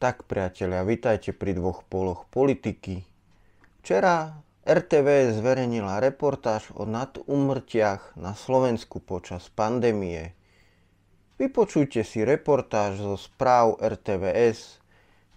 Tak priatelia, vitajte pri dvoch poloch politiky. Včera RTVS zverejnila reportáž o nadúmrtiach na Slovensku počas pandémie. Vypočujte si reportáž zo správ RTVS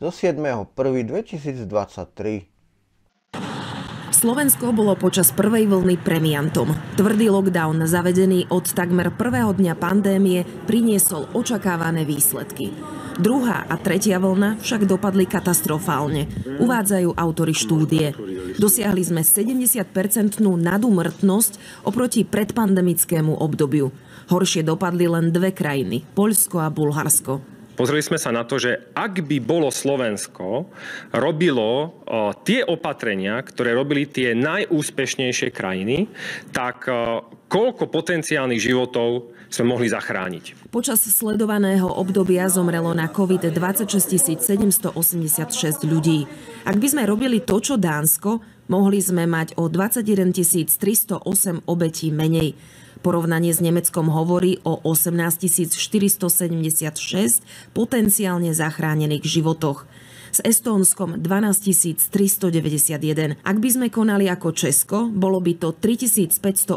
zo 7.1.2023. Slovensko bolo počas prvej vlny premiantom. Tvrdý lockdown zavedený od takmer prvého dňa pandémie priniesol očakávané výsledky. Druhá a tretia vlna však dopadli katastrofálne, uvádzajú autori štúdie. Dosiahli sme 70% nadúmrtnosť oproti predpandemickému obdobiu. Horšie dopadli len dve krajiny, Poľsko a Bulharsko. Pozreli sme sa na to, že ak by bolo Slovensko robilo tie opatrenia, ktoré robili tie najúspešnejšie krajiny, tak koľko potenciálnych životov sme mohli zachrániť. Počas sledovaného obdobia zomrelo na COVID 26 786 ľudí. Ak by sme robili to, čo Dánsko, mohli sme mať o 21 308 obetí menej. Porovnanie s Nemeckom hovorí o 18 476 potenciálne zachránených životoch. S Estónskom 12 391. Ak by sme konali ako Česko, bolo by to 3582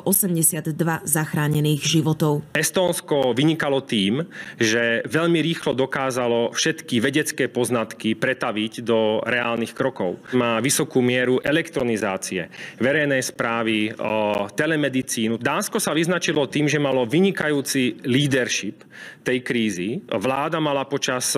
zachránených životov. Estónsko vynikalo tým, že veľmi rýchlo dokázalo všetky vedecké poznatky pretaviť do reálnych krokov. Má vysokú mieru elektronizácie, verejnej správy, telemedicínu. Dánsko sa vyznačilo tým, že malo vynikajúci leadership tej krízy. Vláda mala počas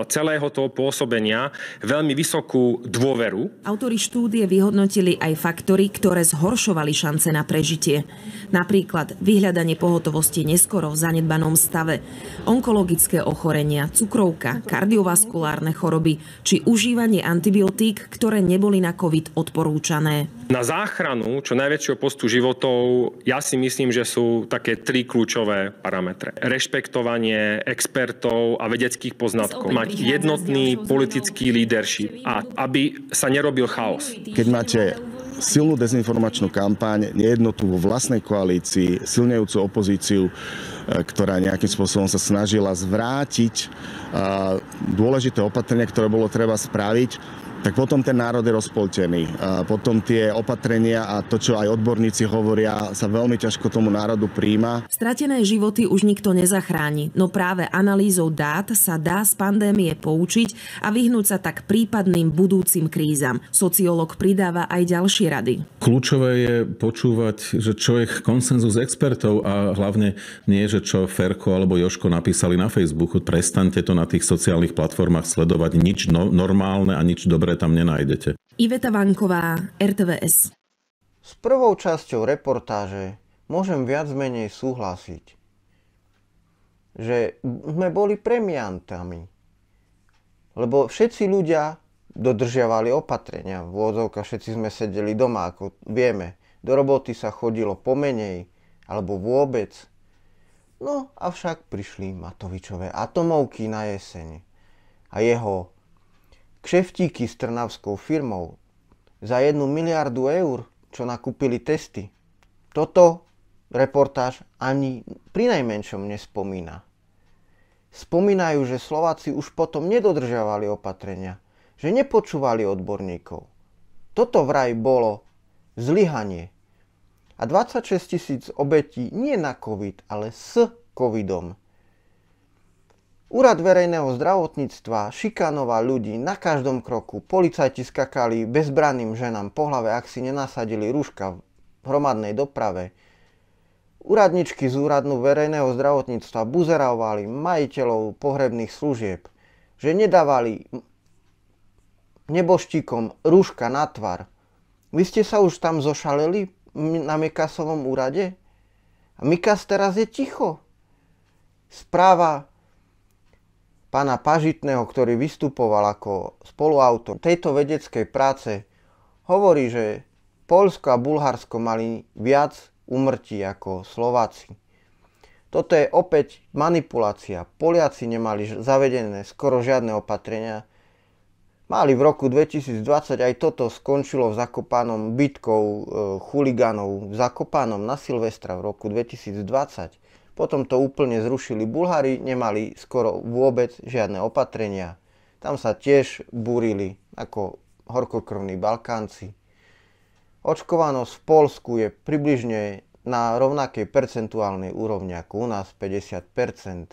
celého toho pôsobenia veľmi vysokú dôveru. Autori štúdie vyhodnotili aj faktory, ktoré zhoršovali šance na prežitie. Napríklad vyhľadanie pohotovosti neskoro v zanedbanom stave, onkologické ochorenia, cukrovka, kardiovaskulárne choroby či užívanie antibiotík, ktoré neboli na COVID odporúčané. Na záchranu čo najväčšieho počtu životov ja si myslím, že sú také tri kľúčové parametre. Rešpektovanie expertov a vedeckých poznatkov. Mať jednotný politický leadership a aby sa nerobil chaos. Keď máte silnú dezinformačnú kampaň, nejednotu vo vlastnej koalícii, silnejúcu opozíciu, ktorá nejakým spôsobom sa snažila zvrátiť dôležité opatrenia, ktoré bolo treba spraviť, tak potom ten národ je rozpoltený. Potom tie opatrenia a to, čo aj odborníci hovoria, sa veľmi ťažko tomu národu prijíma. Stratené životy už nikto nezachráni, no práve analýzou dát sa dá z pandémie poučiť a vyhnúť sa tak prípadným budúcim krízam. Sociológ pridáva aj ďalšie rady. Kľúčové je počúvať, že čo je konsenzus expertov a hlavne nie, že čo Ferko alebo Jožko napísali na Facebooku. Prestaňte to na tých sociálnych platformách sledovať. Nič normálne a nič dobré tam nenájdete. Iveta Vanková, RTVS. S prvou časťou reportáže môžem viac menej súhlasiť, že sme boli premiantami, lebo všetci ľudia dodržiavali opatrenia. V úvodzovkách všetci sme sedeli doma, ako vieme. Do roboty sa chodilo pomenej, alebo vôbec. No, avšak prišli Matovičové atomovky na jeseň a jeho kšeftíky s trnavskou firmou za 1 miliardu eur, čo nakúpili testy. Toto reportáž ani prinajmenšom nespomína. Spomínajú, že Slováci už potom nedodržiavali opatrenia, že nepočúvali odborníkov. Toto vraj bolo zlyhanie. A 26 000 obetí nie na COVID, ale s covidom. Úrad verejného zdravotníctva šikanoval ľudí na každom kroku. Policajti skakali bezbranným ženám po hlave, ak si nenasadili rúška v hromadnej doprave. Úradničky z úradu verejného zdravotníctva buzerovali majiteľov pohrebných služieb, že nedávali neboštíkom rúška na tvár. Vy ste sa už tam zošaleli na Mikasovom úrade? A Mikas teraz je ticho. Správa pána Pažitného, ktorý vystupoval ako spoluautor tejto vedeckej práce, hovorí, že Poľsko a Bulharsko mali viac úmrtí ako Slováci. Toto je opäť manipulácia. Poliaci nemali zavedené skoro žiadne opatrenia. Mali v roku 2020, aj toto skončilo v Zakopanom bitkou chuligánov v Zakopanom na Silvestra v roku 2020. Potom to úplne zrušili Bulhári, nemali skoro vôbec žiadne opatrenia. Tam sa tiež búrili ako horkokrvní Balkánci. Očkovanosť v Poľsku je približne na rovnakej percentuálnej úrovni ako u nás 50%.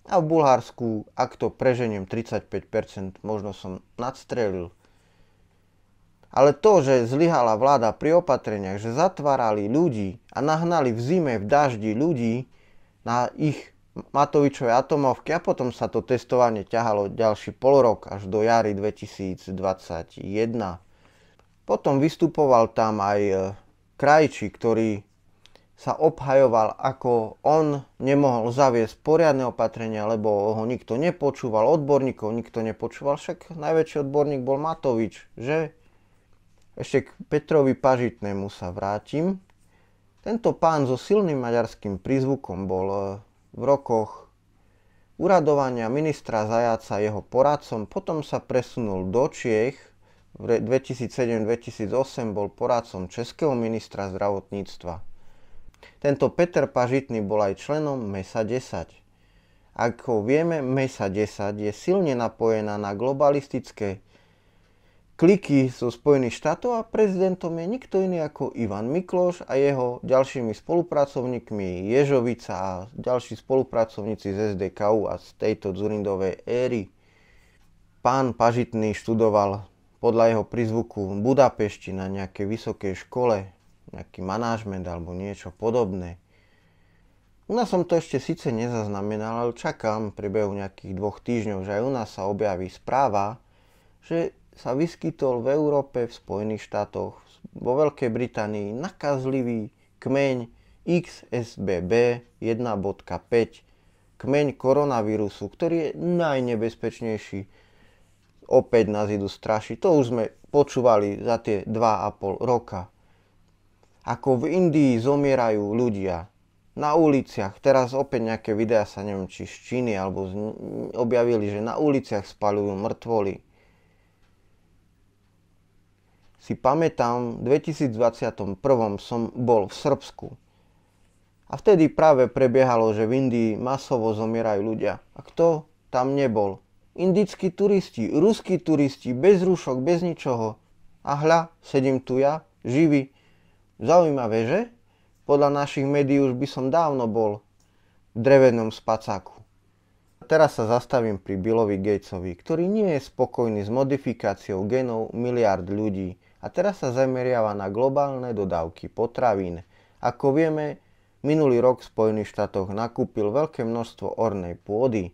A v Bulharsku, ak to preženiem 35%, možno som nadstrelil. Ale to, že zlyhala vláda pri opatreniach, že zatvárali ľudí a nahnali v zime, v daždi ľudí na ich Matovičové atomovky a potom sa to testovanie ťahalo ďalší polrok až do jary 2021. Potom vystupoval tam aj Krajčí, ktorý sa obhajoval, ako on nemohol zaviesť poriadne opatrenia, lebo ho nikto nepočúval, odborníkov nikto nepočúval, však najväčší odborník bol Matovič, že? Ešte k Petrovi Pažitnému sa vrátim. Tento pán so silným maďarským prízvukom bol v rokoch uradovania ministra Zajaca jeho poradcom, potom sa presunul do Čiech. V 2007-2008 bol poradcom českého ministra zdravotníctva. Tento Peter Pažitný bol aj členom MESA 10. Ako vieme, MESA 10 je silne napojená na globalistické kliky zo Spojených štátov a prezidentom je nikto iný ako Ivan Mikloš a jeho ďalšími spolupracovníkmi Ježovica a ďalší spolupracovníci z SDKU a z tejto Dzurindovej éry. Pán Pažitný študoval podľa jeho prízvuku v Budapešti na nejakej vysokej škole, nejaký manažment alebo niečo podobné. U nás som to ešte síce nezaznamenal, ale čakám v priebehu nejakých 2 týždňov, že aj u nás sa objaví správa, že sa vyskytol v Európe, v Spojených štátoch, vo Veľkej Británii nakazlivý kmeň XSBB 1.5, kmeň koronavírusu, ktorý je najnebezpečnejší. Opäť nás idú strašiť. To už sme počúvali za tie 2,5 roka. Ako v Indii zomierajú ľudia na uliciach. Teraz opäť nejaké videá sa neviem či z Číny alebo objavili, že na uliciach spaľujú mŕtvoly. Si pamätám, v 2021 som bol v Srbsku. A vtedy práve prebiehalo, že v Indii masovo zomierajú ľudia. A kto tam nebol? Indickí turisti, ruskí turisti, bez rúšok, bez ničoho. A hľa, sedím tu ja, živý. Zaujímavé, že? Podľa našich médií už by som dávno bol v drevenom spacáku. Teraz sa zastavím pri Billovi Gatesovi, ktorý nie je spokojný s modifikáciou genov miliárd ľudí a teraz sa zameriava na globálne dodávky potravín. Ako vieme, minulý rok v Spojených štátoch nakúpil veľké množstvo ornej pôdy.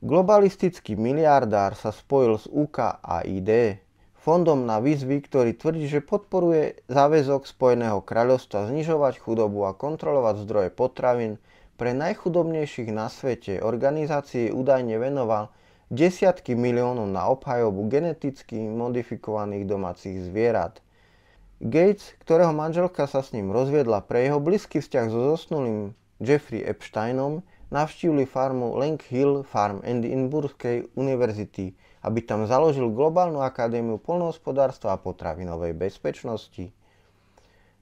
Globalistický miliardár sa spojil s UKAID, fondom na výzvy, ktorý tvrdí, že podporuje záväzok Spojeného kráľovstva znižovať chudobu a kontrolovať zdroje potravín pre najchudobnejších na svete. Organizácii údajne venoval desiatky miliónov na obhajobu geneticky modifikovaných domácich zvierat. Gates, ktorého manželka sa s ním rozviedla pre jeho blízky vzťah so zosnulým Jeffrey Epsteinom, navštívili farmu Lake Hill Farm Edinburghskej univerzity, aby tam založil globálnu akadémiu poľnohospodárstva a potravinovej bezpečnosti.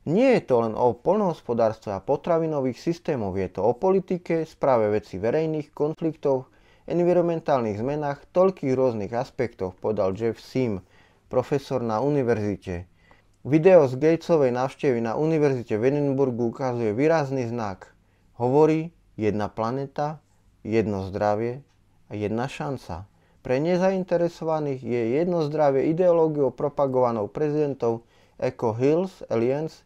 Nie je to len o poľnohospodárstve a potravinových systémoch, je to o politike, správe vecí verejných, konfliktoch, environmentálnych zmenách, toľkých rôznych aspektoch, povedal Jeff Sim, profesor na univerzite. Video z Gatesovej návštevy na univerzite v Edinburghu ukazuje výrazný znak. Hovorí: jedna planéta, jedno zdravie a jedna šanca. Pre nezainteresovaných je jedno zdravie ideológiou propagovanou prezidentom Eco Hills Alliance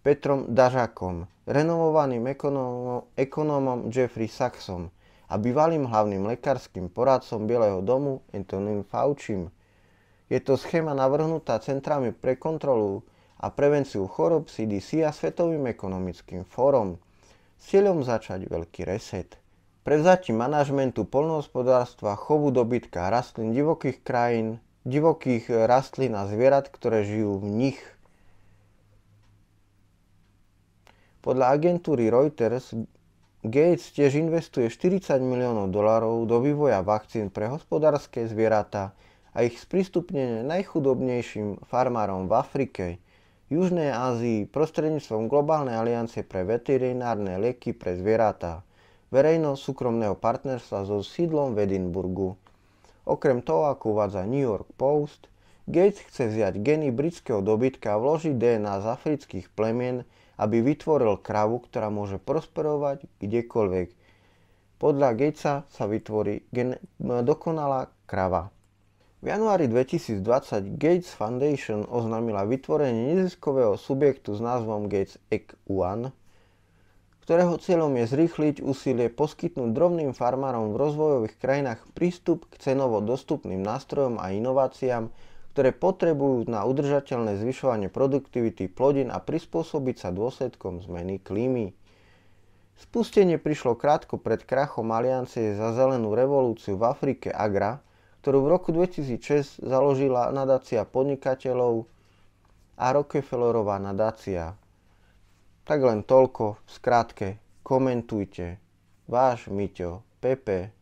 Petrom Dažakom, renomovaným ekonómom Jeffrey Sachsom a bývalým hlavným lekárskym poradcom Bieleho domu Antonym Faucim. Je to schéma navrhnutá Centrami pre kontrolu a prevenciu chorób CDC a Svetovým ekonomickým fórom s cieľom začať veľký reset. Prevzatím manažmentu poľnohospodárstva, chovu dobytka a rastlín divokých krajín, divokých rastlín a zvierat, ktoré žijú v nich. Podľa agentúry Reuters Gates tiež investuje $40 miliónov do vývoja vakcín pre hospodárske zvieratá a ich sprístupnenie najchudobnejším farmárom v Afrike, Južnej Ázii prostredníctvom globálnej aliancie pre veterinárne lieky pre zvieratá. verejno-súkromného partnerstva so sídlom v Edinburgu. Okrem toho, ako uvádza New York Post, Gates chce vziať geny britského dobytka a vložiť DNA z afrických plemien, aby vytvoril kravu, ktorá môže prosperovať kdekoľvek. Podľa Gatesa sa vytvorí dokonalá krava. V januári 2020 Gates Foundation oznámila vytvorenie neziskového subjektu s názvom Gates Egg One, ktorého cieľom je zrýchliť úsilie poskytnúť drobným farmárom v rozvojových krajinách prístup k cenovo dostupným nástrojom a inováciám, ktoré potrebujú na udržateľné zvyšovanie produktivity plodín a prispôsobiť sa dôsledkom zmeny klímy. Spustenie prišlo krátko pred krachom Aliancie za zelenú revolúciu v Afrike Agra, ktorú v roku 2006 založila nadácia podnikateľov a Rockefellerová nadácia. Tak len toľko, v skratke, komentujte. Váš Miťo, Pepe.